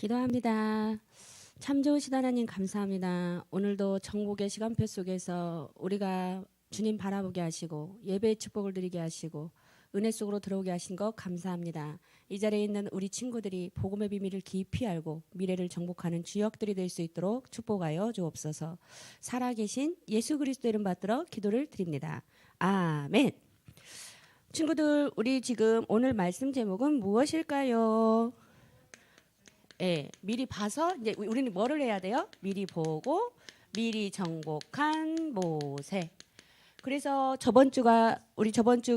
기도합니다. 참 좋으신 하나님 감사합니다. 오늘도 정복의 시간표 속에서 우리가 주님 바라보게 하시고 예배의 축복을 드리게 하시고 은혜 속으로 들어오게 하신 것 감사합니다. 이 자리에 있는 우리 친구들이 복음의 비밀을 깊이 알고 미래를 정복하는 주역들이 될 수 있도록 축복하여 주옵소서. 살아계신 예수 그리스도 이름 받들어 기도를 드립니다. 아멘. 친구들, 우리 지금 오늘 말씀 제목은 무엇일까요? 예, 미리 봐서 이제 우리는 뭐를 해야 돼요? 미리 보고 미리 정복한 모세. 그래서 저번 주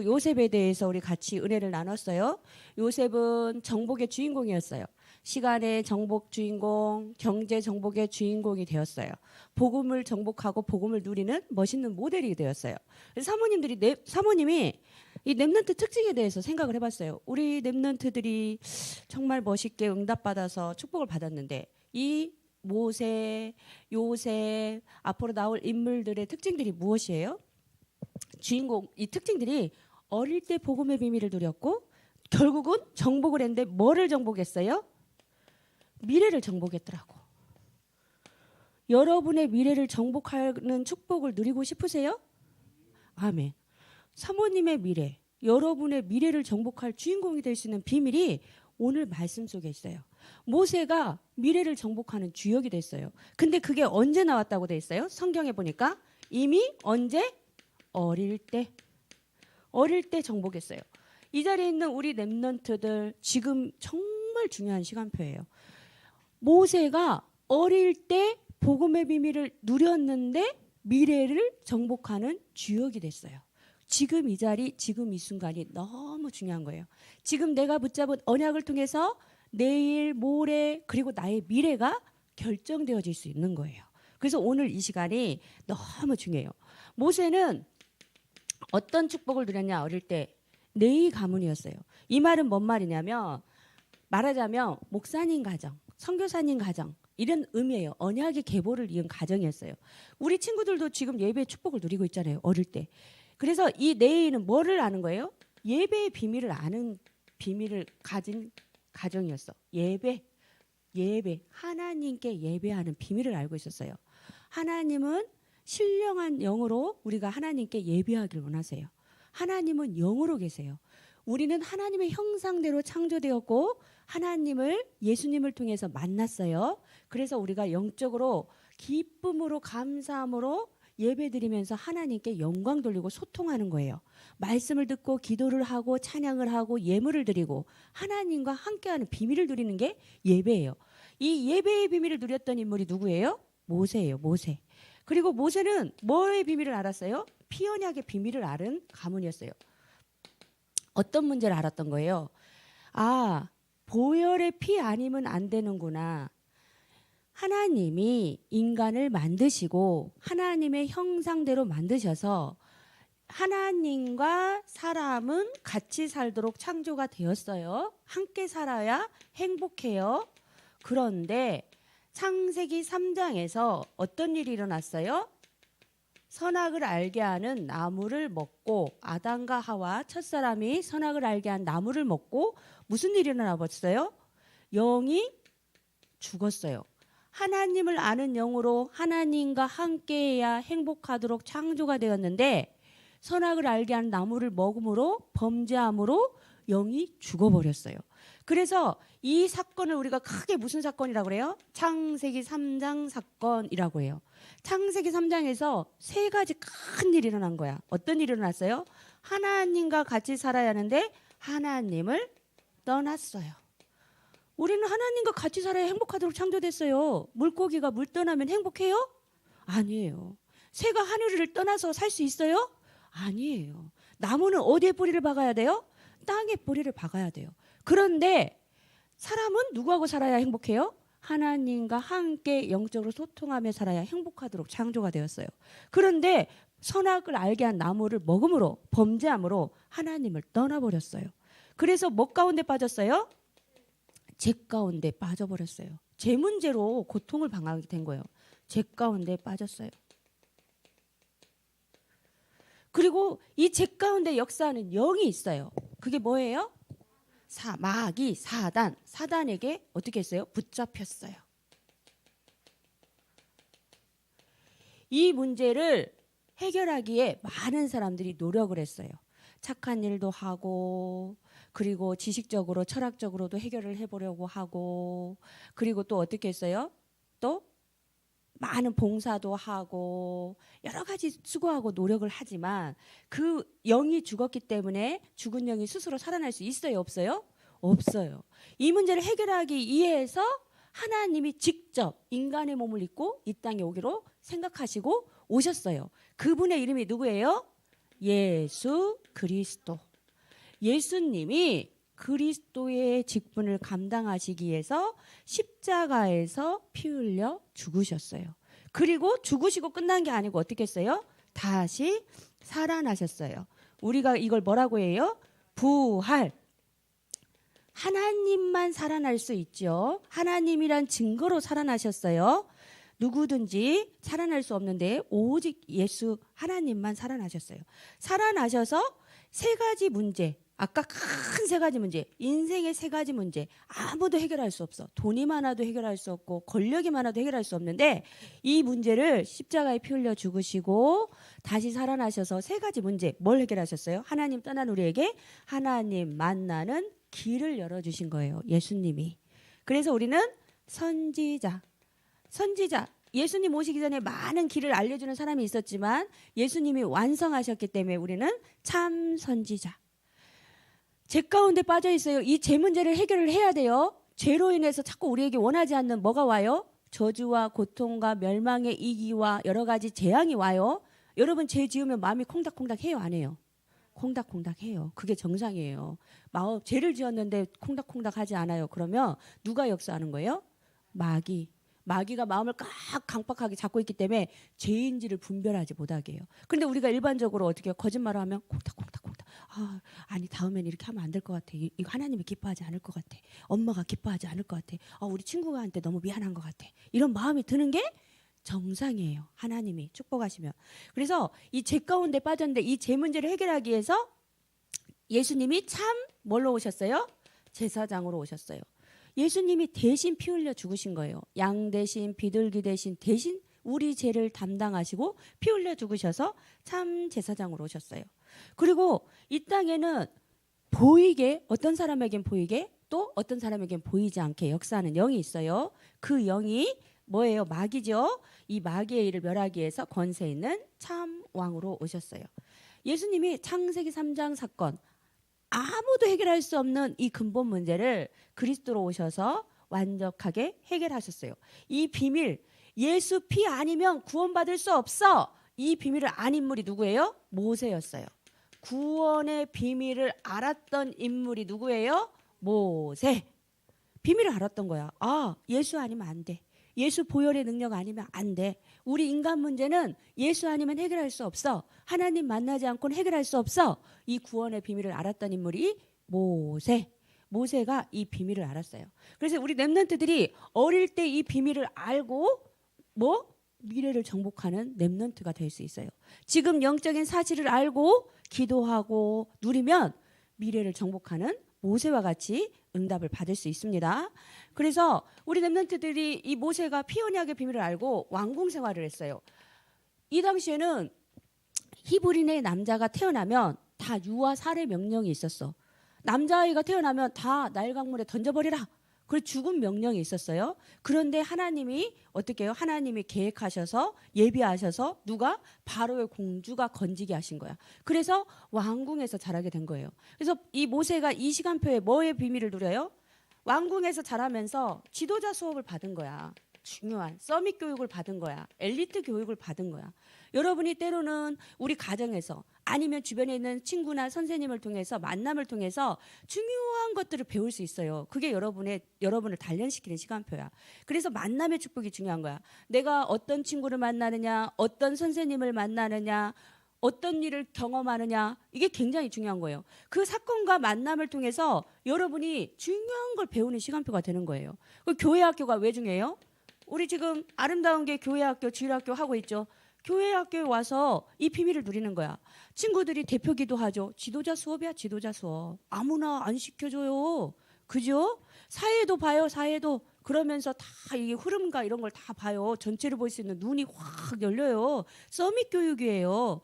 요셉에 대해서 우리 같이 은혜를 나눴어요. 요셉은 정복의 주인공이었어요. 시간의 정복 주인공, 경제 정복의 주인공이 되었어요. 복음을 정복하고 복음을 누리는 멋있는 모델이 되었어요. 그래서 사모님이 이 렘넌트 특징에 대해서 생각을 해봤어요. 우리 렘넌트들이 정말 멋있게 응답받아서 축복을 받았는데 이 모세, 요셉, 앞으로 나올 인물들의 특징들이 무엇이에요? 이 특징들이 어릴 때 복음의 비밀을 누렸고 결국은 정복을 했는데 뭐를 정복했어요? 미래를 정복했더라고. 여러분의 미래를 정복하는 축복을 누리고 싶으세요? 아멘. 사모님의 미래, 여러분의 미래를 정복할 주인공이 될 수 있는 비밀이 오늘 말씀 속에 있어요. 모세가 미래를 정복하는 주역이 됐어요. 근데 그게 언제 나왔다고 돼 있어요? 성경에 보니까 이미 언제? 어릴 때 정복했어요. 이 자리에 있는 우리 렘넌트들 지금 정말 중요한 시간표예요. 모세가 어릴 때 복음의 비밀을 누렸는데 미래를 정복하는 주역이 됐어요. 지금 이 자리, 지금 이 순간이 너무 중요한 거예요. 지금 내가 붙잡은 언약을 통해서 내일, 모레, 그리고 나의 미래가 결정되어질 수 있는 거예요. 그래서 오늘 이 시간이 너무 중요해요. 모세는 어떤 축복을 누렸냐? 어릴 때 네이 가문이었어요. 이 말은 뭔 말이냐면 말하자면 목사님 가정, 선교사님 가정 이런 의미예요. 언약의 계보를 이은 가정이었어요. 우리 친구들도 지금 예배의 축복을 누리고 있잖아요. 어릴 때. 그래서 이 네이는 뭐를 아는 거예요? 예배의 비밀을 아는 비밀을 가진 가정이었어. 예배. 하나님께 예배하는 비밀을 알고 있었어요. 하나님은 신령한 영으로 우리가 하나님께 예배하길 원하세요. 하나님은 영으로 계세요. 우리는 하나님의 형상대로 창조되었고 하나님을 예수님을 통해서 만났어요. 그래서 우리가 영적으로 기쁨으로 감사함으로 예배드리면서 하나님께 영광 돌리고 소통하는 거예요. 말씀을 듣고 기도를 하고 찬양을 하고 예물을 드리고 하나님과 함께하는 비밀을 누리는 게 예배예요. 이 예배의 비밀을 누렸던 인물이 누구예요? 모세예요. 모세. 그리고 모세는 뭐의 비밀을 알았어요? 피언약의 비밀을 알은 가문이었어요. 어떤 문제를 알았던 거예요? 아, 보혈의 피 아니면 안 되는구나. 하나님이 인간을 만드시고 하나님의 형상대로 만드셔서 하나님과 사람은 같이 살도록 창조가 되었어요. 함께 살아야 행복해요. 그런데 창세기 3장에서 어떤 일이 일어났어요? 선악을 알게 하는 나무를 먹고 아담과 하와 첫사람이 선악을 알게 한 나무를 먹고 무슨 일이 일어나 버렸어요? 영이 죽었어요. 하나님을 아는 영으로 하나님과 함께해야 행복하도록 창조가 되었는데 선악을 알게 하는 나무를 먹음으로 범죄함으로 영이 죽어버렸어요. 그래서 이 사건을 우리가 크게 무슨 사건이라고 그래요? 창세기 3장 사건이라고 해요. 창세기 3장에서 세 가지 큰 일이 일어난 거야. 어떤 일이 일어났어요? 하나님과 같이 살아야 하는데 하나님을 떠났어요. 우리는 하나님과 같이 살아야 행복하도록 창조됐어요. 물고기가 물 떠나면 행복해요? 아니에요. 새가 하늘을 떠나서 살 수 있어요? 아니에요. 나무는 어디에 뿌리를 박아야 돼요? 땅에 뿌리를 박아야 돼요. 그런데 사람은 누구하고 살아야 행복해요? 하나님과 함께 영적으로 소통하며 살아야 행복하도록 창조가 되었어요. 그런데 선악을 알게 한 나무를 먹음으로 범죄함으로 하나님을 떠나버렸어요. 그래서 뭐 가운데 빠졌어요? 죄 가운데 빠져버렸어요. 죄 문제로 고통을 당하게 된 거예요. 죄 가운데 빠졌어요. 그리고 이 죄 가운데 역사하는 영이 있어요. 그게 뭐예요? 마귀 사단에게 어떻게 했어요? 붙잡혔어요. 이 문제를 해결하기에 많은 사람들이 노력을 했어요. 착한 일도 하고, 그리고 지식적으로 철학적으로도 해결을 해보려고 하고, 그리고 또 어떻게 했어요? 또 많은 봉사도 하고 여러 가지 수고하고 노력을 하지만 그 영이 죽었기 때문에 죽은 영이 스스로 살아날 수 있어요? 없어요? 없어요. 이 문제를 해결하기 위해서 하나님이 직접 인간의 몸을 입고 이 땅에 오기로 생각하시고 오셨어요. 그분의 이름이 누구예요? 예수 그리스도. 예수님이 그리스도의 직분을 감당하시기 위해서 십자가에서 피 흘려 죽으셨어요. 그리고 죽으시고 끝난 게 아니고 어떻게 했어요? 다시 살아나셨어요. 우리가 이걸 뭐라고 해요? 부활. 하나님만 살아날 수 있죠. 하나님이란 증거로 살아나셨어요. 누구든지 살아날 수 없는데 오직 예수 하나님만 살아나셨어요. 살아나셔서 세 가지 문제, 아까 큰 세 가지 문제, 인생의 세 가지 문제 아무도 해결할 수 없어. 돈이 많아도 해결할 수 없고 권력이 많아도 해결할 수 없는데 이 문제를 십자가에 피 흘려 죽으시고 다시 살아나셔서 세 가지 문제 뭘 해결하셨어요? 하나님 떠난 우리에게 하나님 만나는 길을 열어주신 거예요. 예수님이. 그래서 우리는 선지자. 예수님 오시기 전에 많은 길을 알려주는 사람이 있었지만 예수님이 완성하셨기 때문에 우리는 참 선지자. 죄 가운데 빠져 있어요. 이 죄 문제를 해결을 해야 돼요. 죄로 인해서 자꾸 우리에게 원하지 않는 뭐가 와요? 저주와 고통과 멸망의 이기와 여러 가지 재앙이 와요. 여러분 죄 지으면 마음이 콩닥콩닥 해요? 안 해요? 콩닥콩닥 해요. 그게 정상이에요. 죄를 지었는데 콩닥콩닥 하지 않아요. 그러면 누가 역사하는 거예요? 마귀가 마음을 꽉 강박하게 잡고 있기 때문에 죄인지를 분별하지 못하게 해요. 그런데 우리가 일반적으로 어떻게 해요? 거짓말을 하면 콩닥콩닥. 아니 다음엔 이렇게 하면 안 될 것 같아. 이거 하나님이 기뻐하지 않을 것 같아. 엄마가 기뻐하지 않을 것 같아. 우리 친구한테 너무 미안한 것 같아. 이런 마음이 드는 게 정상이에요. 하나님이 축복하시면. 그래서 이 죄 가운데 빠졌는데 이 죄 문제를 해결하기 위해서 예수님이 참 뭘로 오셨어요? 제사장으로 오셨어요. 예수님이 대신 피 흘려 죽으신 거예요. 양 대신 비둘기 대신 우리 죄를 담당하시고 피 흘려 죽으셔서 참 제사장으로 오셨어요. 그리고 이 땅에는 보이게 어떤 사람에겐 보이게 또 어떤 사람에겐 보이지 않게 역사하는 영이 있어요. 그 영이 뭐예요? 마귀죠. 이 마귀의 일을 멸하기 위해서 권세 있는 참 왕으로 오셨어요. 예수님이 창세기 3장 사건 아무도 해결할 수 없는 이 근본 문제를 그리스도로 오셔서 완벽하게 해결하셨어요. 이 비밀 예수 피 아니면 구원받을 수 없어. 이 비밀을 안 인물이 누구예요? 모세였어요. 구원의 비밀을 알았던 인물이 누구예요? 모세. 비밀을 알았던 거야. 예수 아니면 안 돼. 예수 보혈의 능력 아니면 안 돼. 우리 인간 문제는 예수 아니면 해결할 수 없어. 하나님 만나지 않고는 해결할 수 없어. 이 구원의 비밀을 알았던 인물이 모세가 이 비밀을 알았어요. 그래서 우리 렘넌트들이 어릴 때 이 비밀을 알고 미래를 정복하는 렘넌트가 될 수 있어요. 지금 영적인 사실을 알고 기도하고 누리면 미래를 정복하는 모세와 같이 응답을 받을 수 있습니다. 그래서 우리 렘넌트들이 이 모세가 피 언약의 비밀을 알고 왕궁 생활을 했어요. 이 당시에는 히브리인의 남자가 태어나면 다 유아 살해 명령이 있었어. 남자아이가 태어나면 다 나일강물에 던져버리라. 그 죽음 명령이 있었어요. 그런데 하나님이 어떻게 해요? 하나님이 계획하셔서 예비하셔서 누가? 바로의 공주가 건지게 하신 거야. 그래서 왕궁에서 자라게 된 거예요. 그래서 이 모세가 이 시간표에 뭐의 비밀을 누려요? 왕궁에서 자라면서 지도자 수업을 받은 거야. 중요한 서밋 교육을 받은 거야. 엘리트 교육을 받은 거야. 여러분이 때로는 우리 가정에서 아니면 주변에 있는 친구나 선생님을 통해서 만남을 통해서 중요한 것들을 배울 수 있어요. 그게 여러분을 단련시키는 시간표야. 그래서 만남의 축복이 중요한 거야. 내가 어떤 친구를 만나느냐, 어떤 선생님을 만나느냐, 어떤 일을 경험하느냐, 이게 굉장히 중요한 거예요. 그 사건과 만남을 통해서 여러분이 중요한 걸 배우는 시간표가 되는 거예요. 그 교회 학교가 왜 중요해요? 우리 지금 아름다운 게 교회 학교, 주일 학교 하고 있죠. 교회 학교에 와서 이 비밀을 누리는 거야. 친구들이 대표기도 하죠. 지도자 수업이야, 지도자 수업. 아무나 안 시켜줘요. 그죠? 사회도 봐요, 사회도. 그러면서 다 이 흐름과 이런 걸 다 봐요. 전체를 볼 수 있는 눈이 확 열려요. 서밋 교육이에요.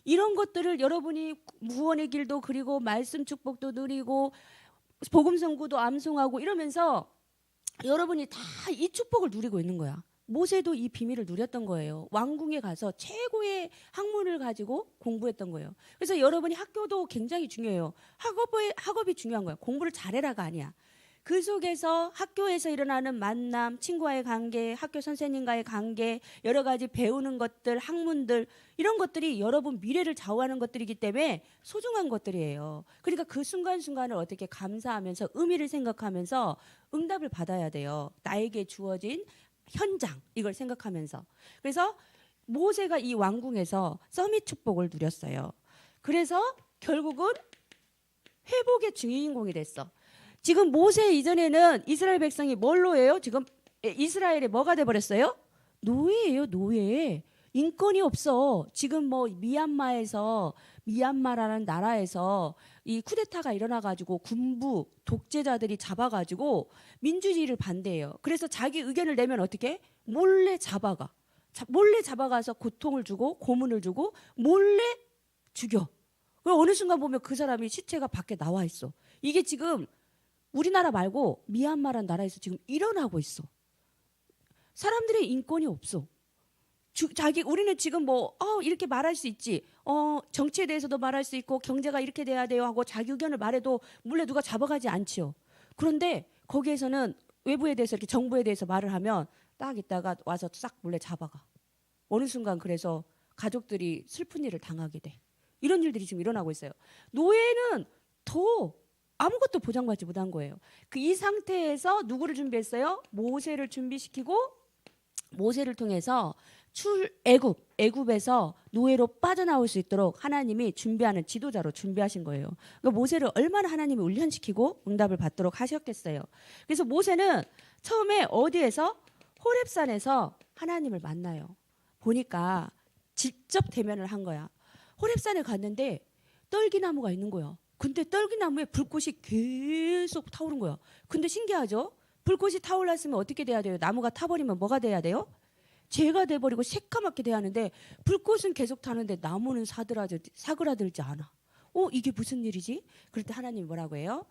이런 것들을 여러분이 구원의 길도 그리고 말씀 축복도 누리고 복음 선고도 암송하고 이러면서 여러분이 다 이 축복을 누리고 있는 거야. 모세도 이 비밀을 누렸던 거예요. 왕궁에 가서 최고의 학문을 가지고 공부했던 거예요. 그래서 여러분이 학교도 굉장히 중요해요. 학업이 중요한 거예요. 공부를 잘해라가 아니야. 그 속에서 학교에서 일어나는 만남, 친구와의 관계, 학교 선생님과의 관계, 여러 가지 배우는 것들, 학문들 이런 것들이 여러분 미래를 좌우하는 것들이기 때문에 소중한 것들이에요. 그러니까 그 순간순간을 어떻게 감사하면서 의미를 생각하면서 응답을 받아야 돼요. 나에게 주어진 현장 이걸 생각하면서. 그래서 모세가 이 왕궁에서 서밋 축복을 누렸어요. 그래서 결국은 회복의 주인공이 됐어. 지금 모세 이전에는 이스라엘 백성이 뭘로 해요? 지금 이스라엘에 뭐가 돼버렸어요? 노예예요, 노예. 인권이 없어. 지금 뭐 미얀마라는 나라에서 이 쿠데타가 일어나가지고 군부 독재자들이 잡아가지고 민주주의를 반대해요. 그래서 자기 의견을 내면 어떻게? 몰래 잡아가. 몰래 잡아가서 고통을 주고 고문을 주고 몰래 죽여. 어느 순간 보면 그 사람이 시체가 밖에 나와 있어. 이게 지금 우리나라 말고 미얀마라는 나라에서 지금 일어나고 있어. 사람들의 인권이 없어. 우리는 지금 이렇게 말할 수 있지. 정치에 대해서도 말할 수 있고 경제가 이렇게 돼야 돼요 하고 자기 의견을 말해도 몰래 누가 잡아가지 않지요. 그런데 거기에서는 외부에 대해서 이렇게 정부에 대해서 말을 하면 딱 있다가 와서 싹 몰래 잡아가. 어느 순간 그래서 가족들이 슬픈 일을 당하게 돼. 이런 일들이 지금 일어나고 있어요. 노예는 더 아무것도 보장받지 못한 거예요. 이 상태에서 누구를 준비했어요? 모세를 준비시키고 모세를 통해서 애굽에서 노예로 빠져나올 수 있도록 하나님이 준비하는 지도자로 준비하신 거예요. 그러니까 모세를 얼마나 하나님이 훈련시키고 응답을 받도록 하셨겠어요. 그래서 모세는 처음에 어디에서? 호렙산에서 하나님을 만나요. 보니까 직접 대면을 한 거야. 호렙산에 갔는데 떨기나무가 있는 거야. 근데 떨기나무에 불꽃이 계속 타오른 거야. 근데 신기하죠? 불꽃이 타올랐으면 어떻게 돼야 돼요? 나무가 타버리면 뭐가 돼야 돼요? 죄가 돼버리고 새까맣게 돼야 하는데 불꽃은 계속 타는데 나무는 사그라들지 않아. 이게 무슨 일이지? 그럴 때 하나님이 뭐라고 해요?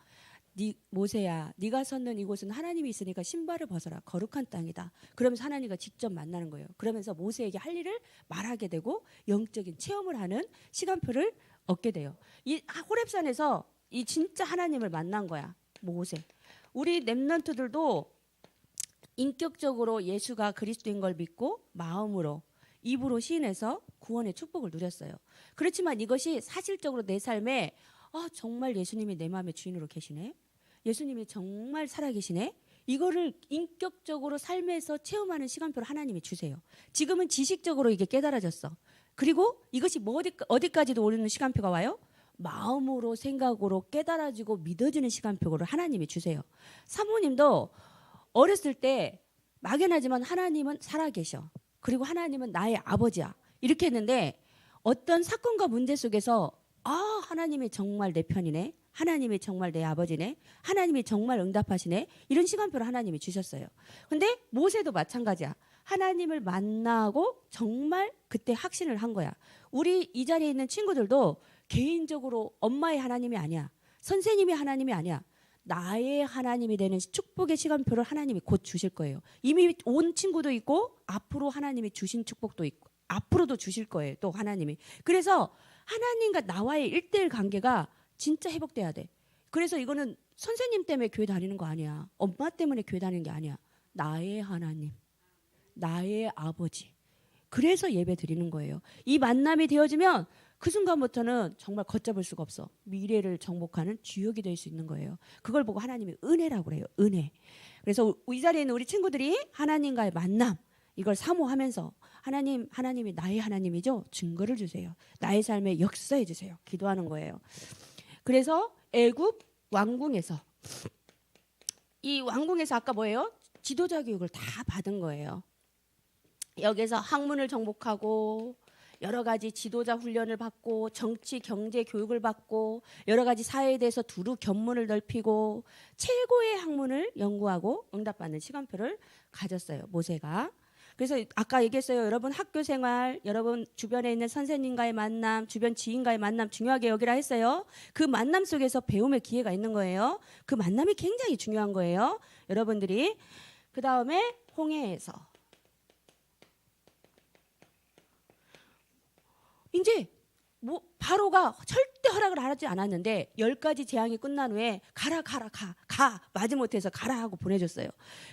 모세야, 네가 섰는 이곳은 하나님이 있으니까 신발을 벗어라. 거룩한 땅이다. 그러면서 하나님과 직접 만나는 거예요. 그러면서 모세에게 할 일을 말하게 되고 영적인 체험을 하는 시간표를 얻게 돼요. 이 호렙산에서 이 진짜 하나님을 만난 거야. 모세. 우리 렘넌트들도 인격적으로 예수가 그리스도인 걸 믿고 마음으로 입으로 시인해서 구원의 축복을 누렸어요. 그렇지만 이것이 사실적으로 내 삶에 정말 예수님이 내 마음의 주인으로 계시네. 예수님이 정말 살아계시네. 이거를 인격적으로 삶에서 체험하는 시간표를 하나님이 주세요. 지금은 지식적으로 이게 깨달아졌어. 그리고 이것이 어디까지도 오르는 시간표가 와요? 마음으로 생각으로 깨달아지고 믿어지는 시간표를 하나님이 주세요. 사모님도 어렸을 때 막연하지만 하나님은 살아계셔. 그리고 하나님은 나의 아버지야. 이렇게 했는데 어떤 사건과 문제 속에서 하나님이 정말 내 편이네. 하나님이 정말 내 아버지네. 하나님이 정말 응답하시네. 이런 시간표를 하나님이 주셨어요. 근데 모세도 마찬가지야. 하나님을 만나고 정말 그때 확신을 한 거야. 우리 이 자리에 있는 친구들도 개인적으로 엄마의 하나님이 아니야. 선생님이 하나님이 아니야. 나의 하나님이 되는 축복의 시간표를 하나님이 곧 주실 거예요. 이미 온 친구도 있고 앞으로 하나님이 주신 축복도 있고 앞으로도 주실 거예요. 또 하나님이. 그래서 하나님과 나와의 1:1 관계가 진짜 회복돼야 돼. 그래서 이거는 선생님 때문에 교회 다니는 거 아니야. 엄마 때문에 교회 다니는 게 아니야. 나의 하나님, 나의 아버지. 그래서 예배 드리는 거예요. 이 만남이 되어지면 그 순간부터는 정말 걷잡을 수가 없어. 미래를 정복하는 주역이 될 수 있는 거예요. 그걸 보고 하나님이 은혜라고 그래요. 은혜. 그래서 이 자리에 있는 우리 친구들이 하나님과의 만남 이걸 사모하면서 하나님이 나의 하나님이죠. 증거를 주세요. 나의 삶에 역사해 주세요. 기도하는 거예요. 그래서 애굽 왕궁에서 이 왕궁에서 아까 뭐예요? 지도자 교육을 다 받은 거예요. 여기서 학문을 정복하고 여러 가지 지도자 훈련을 받고 정치 경제 교육을 받고 여러 가지 사회에 대해서 두루 견문을 넓히고 최고의 학문을 연구하고 응답받는 시간표를 가졌어요. 모세가. 그래서 아까 얘기했어요. 여러분 학교 생활, 여러분 주변에 있는 선생님과의 만남, 주변 지인과의 만남 중요하게 여기라 했어요. 그 만남 속에서 배움의 기회가 있는 거예요. 그 만남이 굉장히 중요한 거예요. 여러분들이. 그 다음에 홍해에서. 이제 뭐 바로가 절대 허락을 하지 않았는데 10가지 재앙이 끝난 후에 가라 가 마지못해서 가라 하고 보내줬어요.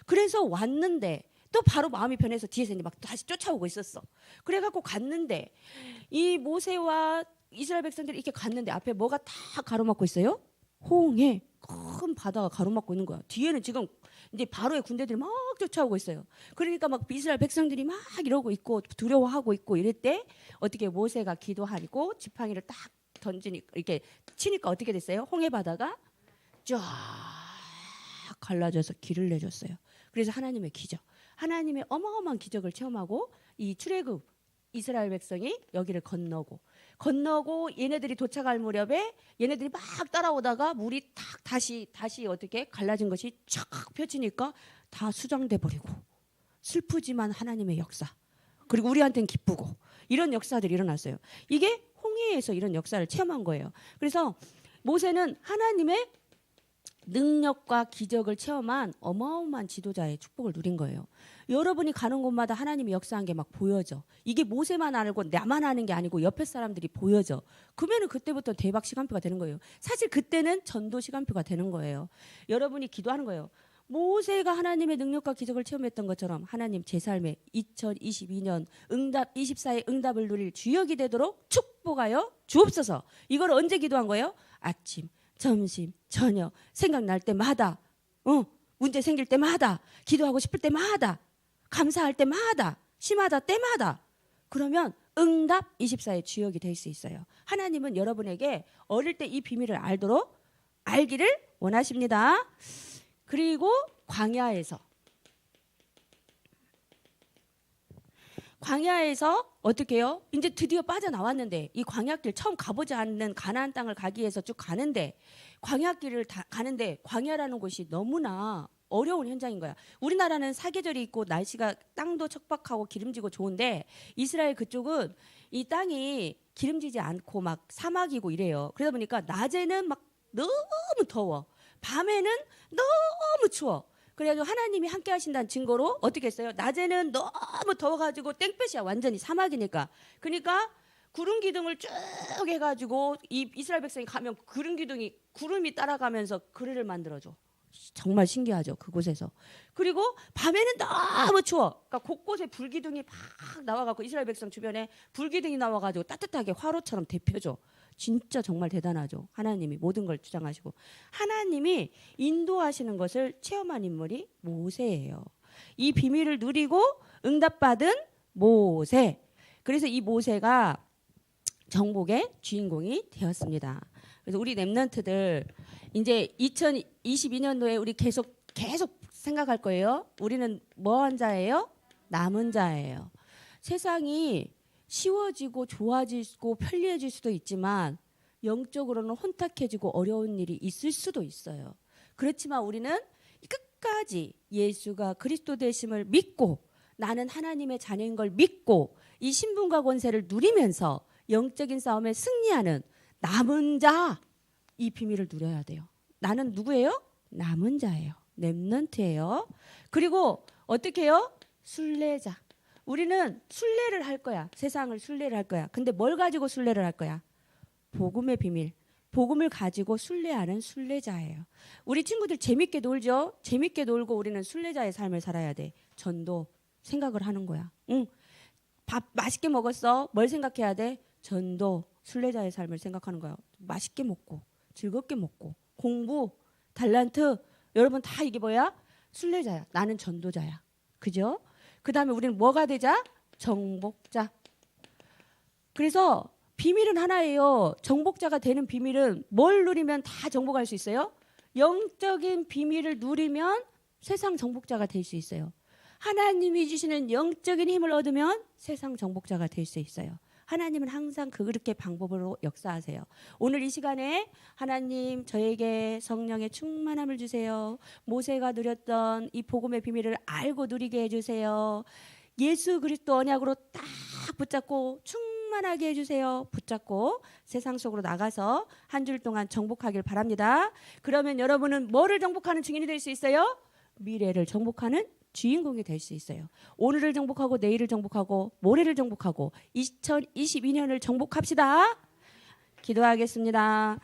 그래서 왔는데 또 바로 마음이 변해서 뒤에서 이제 막 다시 쫓아오고 있었어. 그래갖고 갔는데 이 모세와 이스라엘 백성들이 이렇게 갔는데 앞에 뭐가 다 가로막고 있어요? 홍해 큰 바다가 가로막고 있는 거야. 뒤에는 지금 이제 바로의 군대들이 막 쫓아오고 있어요. 그러니까 막 이스라엘 백성들이 막 이러고 있고 두려워하고 있고 이럴 때 어떻게 모세가 기도하고 지팡이를 딱 던지니까 이렇게 치니까 어떻게 됐어요? 홍해 바다가 쫙 갈라져서 길을 내줬어요. 그래서 하나님의 기적, 하나님의 어마어마한 기적을 체험하고 이 출애굽 이스라엘 백성이 여기를 건너고 얘네들이 도착할 무렵에 얘네들이 막 따라오다가 물이 탁 다시 어떻게 갈라진 것이 쫙 펴지니까 다 수정돼 버리고 슬프지만 하나님의 역사 그리고 우리한테는 기쁘고 이런 역사들이 일어났어요. 이게 홍해에서 이런 역사를 체험한 거예요. 그래서 모세는 하나님의 능력과 기적을 체험한 어마어마한 지도자의 축복을 누린 거예요. 여러분이 가는 곳마다 하나님이 역사한 게 막 보여져. 이게 모세만 알고 나만 아는 게 아니고 옆에 사람들이 보여져. 그러면 그때부터 대박 시간표가 되는 거예요. 사실 그때는 전도 시간표가 되는 거예요. 여러분이 기도하는 거예요. 모세가 하나님의 능력과 기적을 체험했던 것처럼 하나님 제 삶에 2022년 응답 24의 응답을 누릴 주역이 되도록 축복하여 주옵소서. 이걸 언제 기도한 거예요? 아침, 점심, 저녁 생각날 때마다 문제 생길 때마다 기도하고 싶을 때마다 감사할 때마다 심하다 때마다 그러면 응답 24의 주역이 될 수 있어요. 하나님은 여러분에게 어릴 때 이 비밀을 알기를 원하십니다. 그리고 광야에서 어떻게 해요? 이제 드디어 빠져나왔는데 이 광야길 처음 가보지 않는 가나안 땅을 가기 위해서 쭉 가는데 광야길을 가는데 광야라는 곳이 너무나 어려운 현장인 거야. 우리나라는 사계절이 있고 날씨가 땅도 척박하고 기름지고 좋은데 이스라엘 그쪽은 이 땅이 기름지지 않고 막 사막이고 이래요. 그러다 보니까 낮에는 막 너무 더워. 밤에는 너무 추워. 그래가지고 하나님이 함께 하신다는 증거로 어떻게 했어요? 낮에는 너무 더워가지고 땡볕이야. 완전히 사막이니까. 그러니까 구름 기둥을 쭉 해가지고 이 이스라엘 백성이 가면 구름이 따라가면서 그늘을 만들어줘. 정말 신기하죠. 그곳에서. 그리고 밤에는 너무 추워. 그러니까 곳곳에 불기둥이 막 나와가지고 이스라엘 백성 주변에 불기둥이 나와가지고 따뜻하게 화로처럼 데펴줘. 진짜 정말 대단하죠. 하나님이 모든 걸 주장하시고 하나님이 인도하시는 것을 체험한 인물이 모세예요. 이 비밀을 누리고 응답받은 모세. 그래서 이 모세가 정복의 주인공이 되었습니다. 그래서 우리 랩런트들 이제 2022년도에 우리 계속 생각할 거예요. 우리는 뭐한 자예요? 남은 자예요. 세상이 쉬워지고 좋아지고 편리해질 수도 있지만 영적으로는 혼탁해지고 어려운 일이 있을 수도 있어요. 그렇지만 우리는 끝까지 예수가 그리스도 되심을 믿고 나는 하나님의 자녀인 걸 믿고 이 신분과 권세를 누리면서 영적인 싸움에 승리하는 남은 자, 이 비밀을 누려야 돼요. 나는 누구예요? 남은 자예요. 렘넌트예요. 그리고 어떻게 해요? 순례자. 우리는 순례를 할 거야. 세상을 순례를 할 거야. 근데 뭘 가지고 순례를 할 거야? 복음의 비밀. 복음을 가지고 순례하는 순례자예요. 우리 친구들 재밌게 놀죠? 재밌게 놀고 우리는 순례자의 삶을 살아야 돼. 전도 생각을 하는 거야. 응. 밥 맛있게 먹었어. 뭘 생각해야 돼? 전도 순례자의 삶을 생각하는 거야. 맛있게 먹고 즐겁게 먹고 공부, 달란트 여러분 다 이게 뭐야? 순례자야. 나는 전도자야. 그죠? 그 다음에 우리는 뭐가 되자? 정복자. 그래서 비밀은 하나예요. 정복자가 되는 비밀은 뭘 누리면 다 정복할 수 있어요? 영적인 비밀을 누리면 세상 정복자가 될 수 있어요. 하나님이 주시는 영적인 힘을 얻으면 세상 정복자가 될 수 있어요. 하나님은 항상 그렇게 방법으로 역사하세요. 오늘 이 시간에 하나님 저에게 성령의 충만함을 주세요. 모세가 누렸던 이 복음의 비밀을 알고 누리게 해주세요. 예수 그리스도 언약으로 딱 붙잡고 충만하게 해주세요. 붙잡고 세상 속으로 나가서 한 줄 동안 정복하길 바랍니다. 그러면 여러분은 뭐를 정복하는 증인이 될 수 있어요? 미래를 정복하는 주인공이 될 수 있어요. 오늘을 정복하고 내일을 정복하고 모레를 정복하고 2022년을 정복합시다. 기도하겠습니다.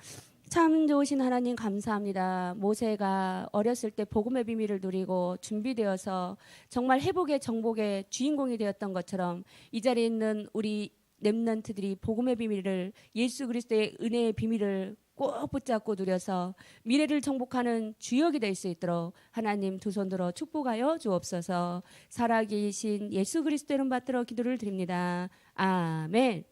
참 좋으신 하나님 감사합니다. 모세가 어렸을 때 복음의 비밀을 누리고 준비되어서 정말 회복의 정복의 주인공이 되었던 것처럼 이 자리에 있는 우리 렘넌트들이 복음의 비밀을 예수 그리스도의 은혜의 비밀을 꼭 붙잡고 누려서 미래를 정복하는 주역이 될 수 있도록 하나님 두 손 들어 축복하여 주옵소서. 살아계신 예수 그리스도 이름 받들어 기도를 드립니다. 아멘.